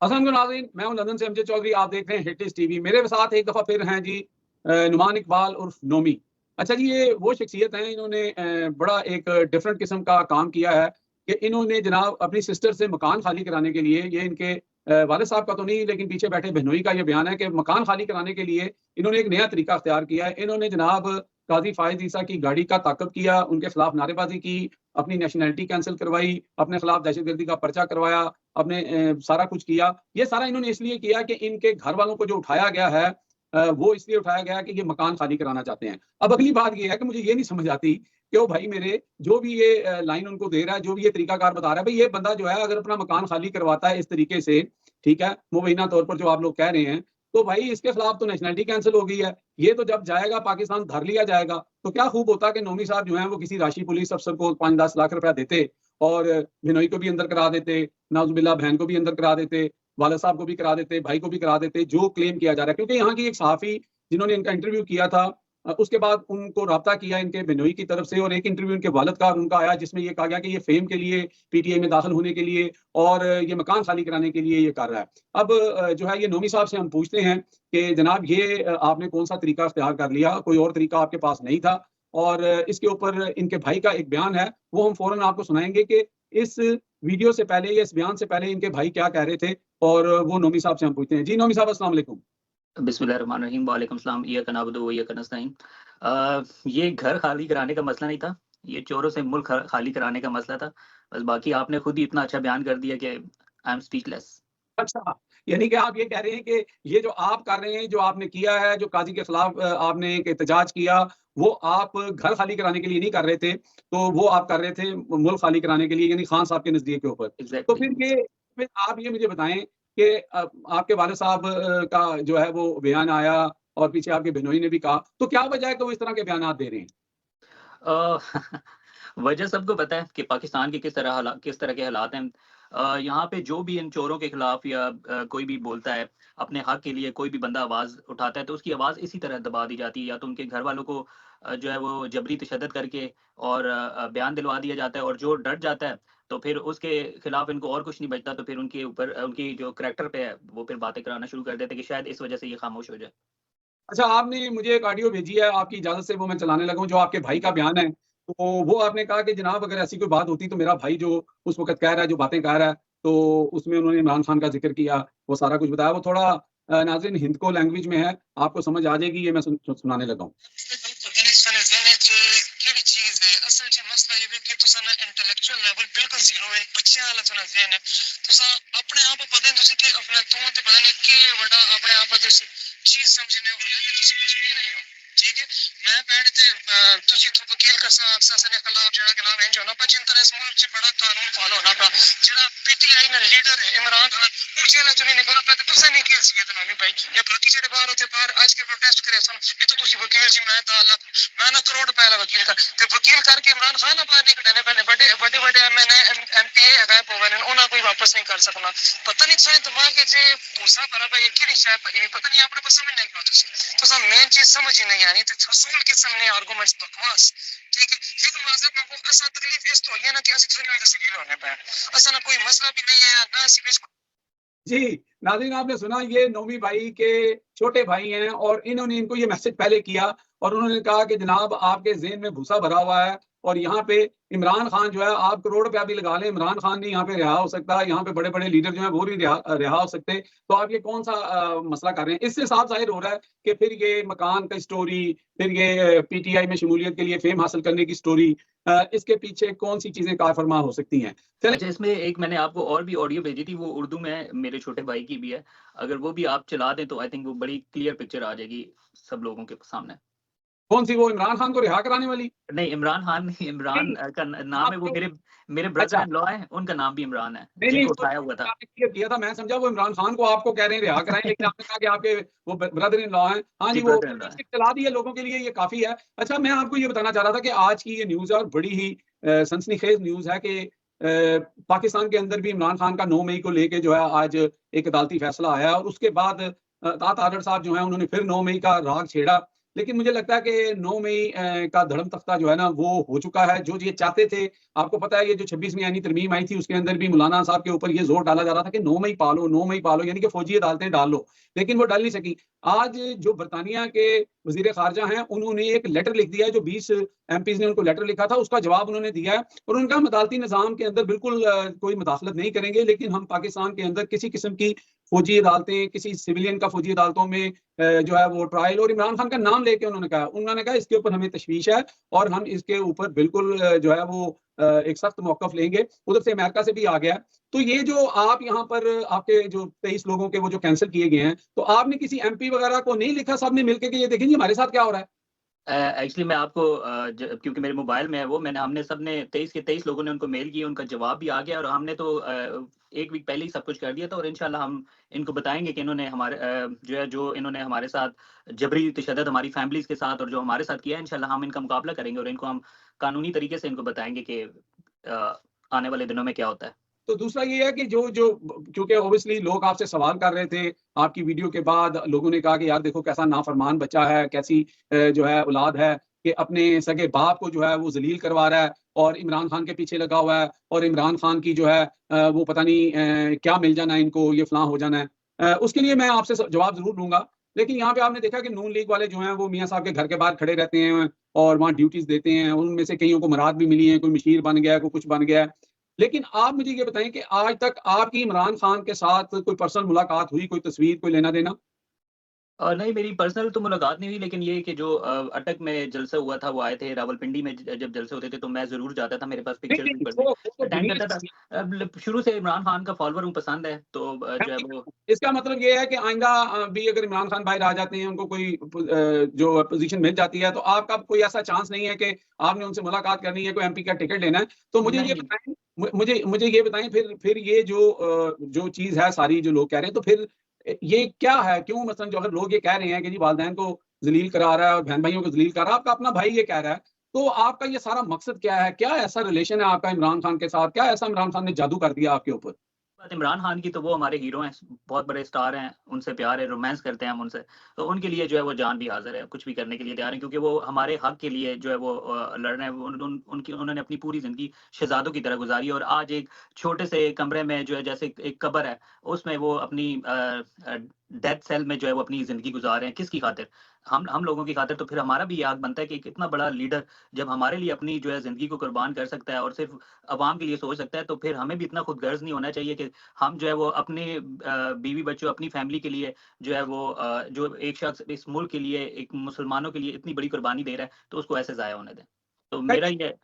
अस्सलाम वालेकुम नाज़रीन, मैं हूं लंदन से अमजद चौधरी। आप देख रहे हैं हिटिस टीवी। मेरे साथ एक दफ़ा फिर हैं जी नुमान इकबाल उर्फ नोमी। अच्छा जी, ये वो शख्सियत हैं, इन्होंने बड़ा एक डिफरेंट किस्म का काम किया है कि इन्होंने जनाब अपनी सिस्टर से मकान खाली कराने के लिए, ये इनके वालिद साहब का तो नहीं लेकिन पीछे बैठे बहनोई का ये बयान है कि मकान खाली कराने के लिए इन्होंने एक नया तरीका अख्तियार किया है। इन्होंने जनाब काजी फायद ईसा की गाड़ी का ताक़ब किया, उनके खिलाफ नारेबाजी की, अपनी नेशनैलिटी कैंसिल करवाई, अपने खिलाफ दहशतगर्दी का पर्चा करवाया, आपने सारा कुछ किया। ये सारा इन्होंने इसलिए किया कि इनके घर वालों को जो उठाया गया है, वो इसलिए उठाया गया कि ये मकान खाली कराना चाहते हैं। अब अगली बात ये है कि मुझे ये नहीं समझ आती कि ओ भाई मेरे, जो भी ये लाइन उनको दे रहा है, जो भी ये तरीकाकार बता रहा है, भाई ये बंदा जो है अगर अपना मकान खाली करवाता है इस तरीके से, ठीक है, मुबैना तौर पर जो आप लोग कह रहे हैं, तो भाई इसके खिलाफ तो नेशनैलिटी कैंसिल हो गई है। ये तो जब जाएगा पाकिस्तान धर लिया जाएगा। तो क्या खूब होता कि नोमी साहब जो हैं वो किसी राशि पुलिस अफसर को 5-10 लाख रुपया देते और बिनोई को भी अंदर करा देते, नाउज़ुबिल्लाह बहन को भी अंदर करा देते, वालिद साहब को भी करा देते, भाई को भी करा देते, जो क्लेम किया जा रहा है। क्योंकि यहाँ की एक सहाफ़ी जिन्होंने इनका इंटरव्यू किया था, उसके बाद उनको राब्ता किया इनके बिनोई की तरफ से और एक इंटरव्यू इनके वालिद का उनका आया जिसमें ये कहा गया कि ये फेम के लिए, पीटीआई में दाखिल होने के लिए और ये मकान खाली कराने के लिए ये कर रहा है। अब जो है ये नोमी साहब से हम पूछते हैं कि जनाब ये आपने कौन-सा तरीका इख्तियार कर लिया? कोई और तरीका आपके पास नहीं था? और इसके ऊपर इनके भाई का एक बयान है, वो हम फ़ौरन आपको सुनाएँगे कि इस वीडियो से पहले या इस बयान से पहले इनके भाई क्या कह रहे थे और वो नोमी साहब से हम पूछते हैं। जी नोमी साहब, अस्सलाम वालेकुम। बिस्मिल्लाहिर्रहमानिर्रहीम, वालेकुम सलाम, इय्याका नअबुदु व इय्याका नस्तईन। ये घर खाली कराने का मसला नहीं था, ये चोरों से मुल्क खाली कराने का मसला था। बस बाकी आपने खुद ही इतना अच्छा बयान कर दिया कि आई एम स्पीचलेस। अच्छा, यानी कि आप ये कह रहे हैं कि ये जो आप कर रहे हैं, जो आपने किया है, जो काज़ी के खिलाफ आपने एक एहतजाज किया, वो आप घर खाली कराने के लिए नहीं कर रहे थे, तो वो आप कर रहे थे मुल्क खाली कराने के लिए, यानी खान साहब के नज़रिए के ऊपर। तो एग्ज़ैक्टली। फिर आप ये मुझे बताएँ कि आपके वालिद साहब का जो है वो बयान आया और पीछे आपके बिनोई ने भी कहा, तो क्या वजह है कि वो इस तरह के बयानात दे रहे हैं? अ, वजह सबको पता है कि पाकिस्तान के किस तरह के हालात हैं। यहाँ पे जो भी इन चोरों के खिलाफ या कोई भी बोलता है, अपने हक के लिए कोई भी बंदा आवाज़ उठाता है, तो उसकी आवाज़ इसी तरह दबा दी जाती है, या तो उनके घर वालों को जो है वो जबरी तशद्दुद करके और बयान दिलवा दिया जाता है, और जो डर जाता है, तो फिर उसके खिलाफ इनको और कुछ नहीं बचता, तो फिर उनके ऊपर उनकी जो करैक्टर पे है, वो फिर बातें कराना शुरू कर देते हैं कि शायद इस वजह से ये खामोश हो जाए। अच्छा, आपने मुझे एक ऑडियो भेजी है, आपकी इजाज़त से वो मैं चलाने लगा हूँ, जो आपके भाई का बयान है। तो वो आपने कहा कि जनाब अगर ऐसी कोई बात होती तो मेरा भाई जो उस वक़्त कह रहा है, जो बातें कह रहा है, तो उसमें उन्होंने इमरान खान का ज़िक्र किया, वो सारा कुछ बताया। वो थोड़ा नाज़रीन हिंदको लैंग्वेज में है, आपको समझ आ जाएगी, ये मैं सुनाने लगा हूँ। इंटेलेक्चुअल लेवल बिल्कुल जीरो है, बच्चे वाला सुना ज़हन है। तुसा अपने आप को पता नहीं तुसी कि अपना तू ते पता नहीं के बड़ा अपने आप को तुसी चीज समझने वाले कि तुसी कुछ भी नहीं हो। ठीक है, मैं बैठ ते तुसी तो वकील का साथ ने खिलाफ जेड़ा के नाम है जो ना पर चिंता इस मुल्क से बड़ा कानून फॉलो होना पा जेड़ा पीटीआई ने लीडर है इमरान खान ऊंचे ना चुनी निकलना पे तुसे नहीं कह सके तो नहीं भाई ये बाकी जेड़े बाहर होते बाहर आज के प्रोटेस्ट करे सन ये तो तुसी वकील जी मैं दा लाख मैं ना करोड़ रुपए वाला वकील का ते वकील करके इमरान खान बाहर निकलने पैने बड़े बड़े बड़े एमएनए एमपीए है पोवन उन्हें कोई वापस नहीं कर सकना। पता नहीं तुम्हें दिमाग के जे पूसा भरा भाई कि नहीं शायद भाई पता नहीं आपने समझ नहीं क्यों तुसी तो सब मेन चीज समझ ही नहीं आनी तो रसूल के सामने आर्गुमेंट्स बकवास। ठीक है, फिर माजरत में को ऐसा तकलीफ इस तो ये ना कि असली में तस्वीर होने पे ऐसा ना कोई मसला भी नहीं है ना सिर्फ। जी, नाज़रीन आपने सुना, ये नोमी भाई के छोटे भाई हैं और इन्होंने इनको ये मैसेज पहले किया और उन्होंने कहा कि जनाब आपके ज़हन में भूसा भरा हुआ है और यहाँ पे इमरान खान जो है, आप करोड़ रुपया भी लगा लें, इमरान खान नहीं यहाँ पे रिहा हो सकता, यहाँ पे बड़े-बड़े लीडर जो हैं वो नहीं रिहा हो सकते, तो आप ये कौन-सा मसला कर रहे हैं? इससे साफ ज़ाहिर हो रहा है कि फिर ये मकान का स्टोरी, फिर ये पीटीआई में शमूलियत के लिए फ़ेम हासिल करने की स्टोरी, इसके पीछे कौन-सी चीज़ें कार फरमा हो सकती हैं? चलें। अच्छा, इसमें एक मैंने आपको और भी ऑडियो भेजी थी, वो उर्दू में मेरे छोटे भाई की भी है। अगर वो भी आप चला दें तो आई थिंक वो बड़ी क्लियर पिक्चर आ जाएगी सब लोगों के सामने। कौन-सी, वो इमरान खान को रिहा कराने वाली? नहीं, इमरान खान नहीं, इमरान नहीं, का नाम है, वो आपको मेरे ब्रदर अच्छा, इन लॉ हैं, उनका नाम भी इमरान है, नहीं, जिनको वो उठाया हुआ था। आपने क्लियर किया था, मैं समझा वो इमरान खान को आपको कह रहे हैं रिहा कराएँ, लेकिन आपने कहा कि आपके वो ब्रदर इन लॉ हैं। हाँ जी, जी, वो ब्रदर इन लॉ है। चला दी है लोगों के लिए, ये काफ़ी है। अच्छा, मैं आपको ये बताना चाह रहा था कि आज की ये न्यूज़ है और बड़ी ही सनसनीखेज़ न्यूज़ है कि पाकिस्तान के अंदर भी इमरान खान का 9 मई को लेके जो है आज एक अदालती फैसला आया और उसके बाद तात आडर साहब जो हैं उन्होंने फिर 9 मई का राग छेड़ा। लेकिन मुझे लगता है कि 9 मई का धर्म तख्ता जो है ना वो हो चुका है। जो ये चाहते थे, आपको पता है ये जो 26वीं आईनी तरमीम आई थी उसके अंदर भी मौलाना साहब के ऊपर ये ज़ोर डाला जा रहा था कि 9 मई पालो, 9 मई पालो, यानी कि फौजी अदालतें डाल लो, लेकिन वो डाल नहीं सकी। आज जो बरतानिया के वज़ीर ख़ारजा हैं, उन्होंने एक लेटर लिख दिया है, जो 20 एमपीज़ ने उनको लेटर लिखा था, उसका जवाब उन्होंने दिया है और उनका हम अदालती निज़ाम के अंदर बिल्कुल कोई मुदाखलत नहीं करेंगे, लेकिन हम पाकिस्तान के अंदर किसी किस्म की फौजी अदालतें, किसी सिविलियन का फौजी अदालतों में जो है वो ट्रायल, और इमरान खान का नाम लेके उन्होंने कहा इसके ऊपर हमें तशवीश है और हम इसके ऊपर बिल्कुल जो है वो एक सख्त मौक़िफ़ लेंगे। उधर से अमेरिका से भी आ गया। तो ये जो आप यहाँ पर आपके जो 23 लोगों के वो जो कैंसिल किए गए हैं, तो आपने किसी एमपी वगैरह को नहीं लिखा सबने मिलके कि ये देखें जी हमारे साथ क्या हो रहा है? एक्चुअली मैं आपको क्योंकि मेरे मोबाइल में है वो, हमने सबने 23 के 23 लोगों ने उनको मेल किए, उनका जवाब भी आ गया और हमने तो 1 वीक पहले ही सब कुछ कर दिया था और इंशाल्लाह हम इनको बताएँगे कि इन्होंने हमारे जो इन्होंने हमारे साथ जबरी तशद्दुद हमारी फैमिलीज़ के साथ और जो हमारे साथ किया है, इंशाल्लाह हम इनका मुकाबला करेंगे और इनको हम कानूनी तरीके से इनको बताएँगे कि आने वाले दिनों में क्या होता है। तो दूसरा ये है कि जो जो क्योंकि ऑब्वियसली लोग आपसे सवाल कर रहे थे, आपकी वीडियो के बाद लोगों ने कहा कि यार देखो कैसा नाफरमान बच्चा है, कैसी जो है औलाद है कि अपने सगे बाप को जो है वो ज़लील करवा रहा है और इमरान खान के पीछे लगा हुआ है और इमरान खान की जो है वो पता नहीं क्या मिल जाना है इनको, ये फलां हो जाना है। उसके लिए मैं आपसे जवाब ज़रूर लूँगा। लेकिन यहाँ पे आपने देखा कि नून लीग वाले जो हैं वो मियाँ साहब के घर के बाहर खड़े रहते हैं और वहाँ ड्यूटीज़ देते हैं। उनमें से कइयों को मुराद भी मिली है, कोई मशीर बन गया है, कोई कुछ बन गया है। लेकिन आप मुझे ये बताएँ कि आज तक आपकी इमरान खान के साथ कोई पर्सनल मुलाकात हुई, कोई तस्वीर, कोई लेना-देना? नहीं, मेरी पर्सनल तो मुलाकात नहीं हुई, लेकिन ये कि जो अटक में जलसा हुआ था, वो आए थे रावलपिंडी में। जब जलसे होते थे तो मैं ज़रूर जाता था, मेरे पास नहीं, पिक्चर्स भी नहीं, पड़ी हैं, वो तो अटेंड दुनिया करता था। शुरू से इमरान खान का फॉलोवर हूँ, पसंद है, तो जो है वो इसका मतलब ये है कि आइंदा भी अगर इमरान खान बाहर आ जाते हैं, उनको कोई जो पोज़ीशन मिल जाती है, तो आपका कोई ऐसा चांस नहीं है कि आपने उनसे मुलाकात करनी है, कोई एमपी का टिकट लेना है। तो मुझे नहीं, ये नहीं। बताएँ मुझे ये बताएँ फिर ये जो चीज़ है सारी जो लोग कह रहे हैं, तो फिर ये क्या है? क्यों मसलन जो अगर लोग ये कह रहे हैं कि जी वालिदैन को ज़लील करा रहा है और बहन-भाइयों को ज़लील कर रहा है, आपका अपना भाई ये कह रहा है, तो आपका ये सारा मकसद क्या है? क्या ऐसा रिलेशन है आपका इमरान खान के साथ? क्या ऐसा इमरान खान ने जादू कर दिया आपके ऊपर? बात इमरान खान की, तो वो हमारे हीरो हैं, बहुत बड़े स्टार हैं, उनसे प्यार है, रोमांस करते हैं हम उनसे। तो उनके लिए जो है वो जान भी हाज़िर है, कुछ भी करने के लिए तैयार हैं, क्योंकि वो हमारे हक़ के लिए जो है वो लड़ रहे हैं। उन्होंने अपनी पूरी ज़िंदगी शहज़ादों की तरह गुज़ारी और आज एक छोटे से कमरे में जो है जैसे एक कब्र है, उसमें वो अपनी डेथ सेल में जो है वो अपनी ज़िंदगी गुज़ार रहे हैं। किसकी खातिर? हम लोगों की खातिर। तो फिर हमारा भी ये हक़ बनता है कि एक इतना बड़ा लीडर जब हमारे लिए अपनी जो है ज़िंदगी को कुर्बान कर सकता है और सिर्फ़ अवाम के लिए सोच सकता है, तो फिर हमें भी इतना खुदगर्ज़ नहीं होना चाहिए कि हम जो है वो अपने बीवी बच्चों, अपनी फैमिली के लिए जो है वो जो एक शख्स इस मुल्क के लिए, एक मुसलमानों के लिए इतनी बड़ी कुर्बानी दे रहा है, तो उसको ऐसे ज़ाया होने दें। तो मेरा ये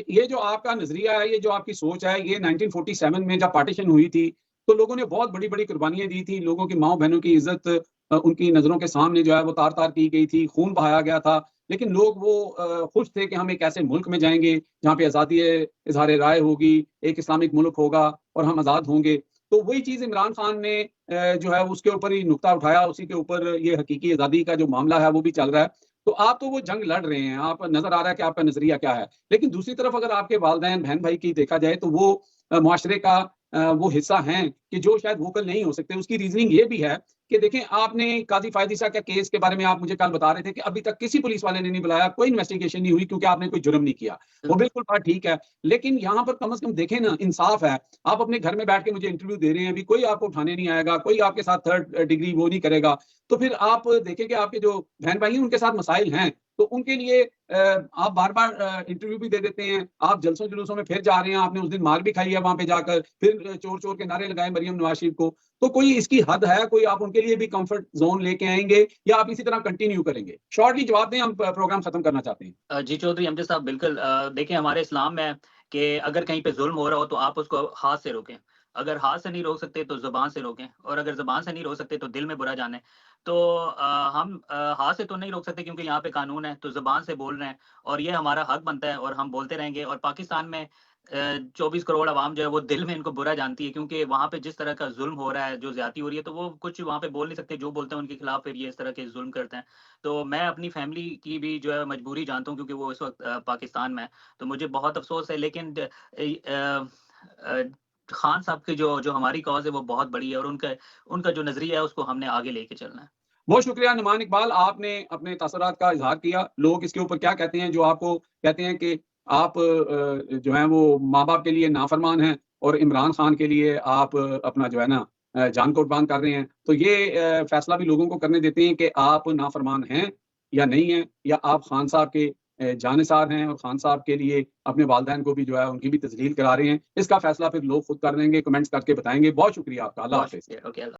ये जो आपका नज़रिया है, ये जो आपकी सोच है, ये 1947 में जब पार्टीशन हुई थी, तो लोगों ने बहुत बड़ी-बड़ी कुर्बानियाँ दी थी। लोगों की माँ-बहनों की इज़्ज़त उनकी नज़रों के सामने जो है वो तार-तार की गई थी, खून बहाया गया था। लेकिन लोग वो खुश थे कि हम एक ऐसे मुल्क में जाएँगे, जहाँ पे आज़ादी इज़हार राय होगी, एक इस्लामिक मुल्क होगा और हम आज़ाद होंगे। तो वही चीज़ इमरान खान ने जो है उसके ऊपर ही नुक्ता उठाया, उसी के ऊपर ये हकीकी आज़ादी का जो मामला है, वो भी चल रहा है। तो आप तो वो जंग लड़ रहे हैं, आप नज़र आ रहा है कि आपका नज़रिया क्या है। लेकिन दूसरी तरफ अगर आपके वालिदैन, बहन-भाई की देखा जाए तो वो मुआशरे का वो हिस्सा हैं कि जो शायद वोकल नहीं हो सकते। उसकी रीज़निंग ये भी है कि देखें आपने काज़ी फ़ायद ईसा के केस के बारे में आप मुझे कल बता रहे थे कि अभी तक किसी पुलिस वाले ने नहीं बुलाया, कोई इन्वेस्टिगेशन नहीं हुई क्योंकि आपने कोई जुर्म नहीं किया। वो बिल्कुल बात ठीक है, लेकिन यहाँ पर कम से कम देखें ना इंसाफ़ है। आप अपने घर में बैठ के मुझे इंटरव्यू दे रहे हैं, अभी कोई आपको उठाने नहीं आएगा, कोई आपके साथ थर्ड डिग्री वो नहीं करेगा। तो फिर आप देखें कि आपके जो बहन-भाई हैं उनके साथ मसाइल हैं, तो उनके लिए आप बार-बार इंटरव्यू भी दे देते हैं, आप जलसों-जुलूसों में फिर जा रहे हैं, आपने उस दिन मार भी खाई है वहाँ पे जाकर, फिर चोर-चोर के नारे लगाए मरियम नवाज़ शरीफ को। तो कोई इसकी हद है? कोई आप उनके लिए भी कम्फर्ट ज़ोन लेके आएँगे या आप इसी तरह कंटिन्यू करेंगे? शॉर्टली जवाब दें, हम प्रोग्राम खत्म करना चाहते हैं। जी चौधरी अमजद साहब, बिल्कुल देखिए हमारे इस्लाम में है कि अगर कहीं पे ज़ुल्म हो रहा हो तो आप उसको हाथ से रोकें। अगर हाथ से नहीं रोक सकते तो ज़ुबान से रोकें और अगर ज़ुबान से नहीं रोक सकते तो दिल में बुरा जानें। तो हम हाथ से तो नहीं रोक सकते क्योंकि यहाँ पे कानून है, तो ज़ुबान से बोल रहे हैं और ये हमारा हक बनता है और हम बोलते रहेंगे। और पाकिस्तान में 24 करोड़ अवाम जो है वो दिल में इनको बुरा जानती है, क्योंकि वहाँ पे जिस तरह का ज़ुल्म हो रहा है, जो ज़्यादती हो रही है, तो वो कुछ वहाँ पे बोल नहीं सकते, जो बोलते हैं उनके खिलाफ फिर ये इस तरह के ज़ुल्म करते हैं। तो मैं अपनी फैमिली की भी जो है मजबूरी जानता हूँ, क्योंकि वो इस वक़्त पाकिस्तान में है, तो मुझे बहुत अफ़सोस है। लेकिन अ, खान साहब की जो जो हमारी कॉज़ है वो बहुत बड़ी है और उनका उनका जो नज़रिया है उसको हमने आगे लेके चलना है। बहुत शुक्रिया नुमान इकबाल, आपने अपने तासुरात का इजहार किया। लोग इसके ऊपर क्या कहते हैं, जो आपको कहते हैं कि आप जो है वो माँ बाप के लिए नाफरमान हैं और इमरान खान के लिए आप अपना जो है ना जान कुर्बान कर रहे हैं। तो ये फैसला भी लोगों को करने देते हैं कि आप नाफरमान हैं या नहीं हैं, या आप खान साहब के जानिसार हैं और खान साहब के लिए अपने वालिदैन को भी जो है उनकी भी तजलील करा रहे हैं। इसका फैसला फिर लोग खुद कर लेंगे, कमेंट्स करके बताएंगे। बहुत शुक्रिया आपका, अल्लाह बहुत हाफिज। शुक्रिया। ओके।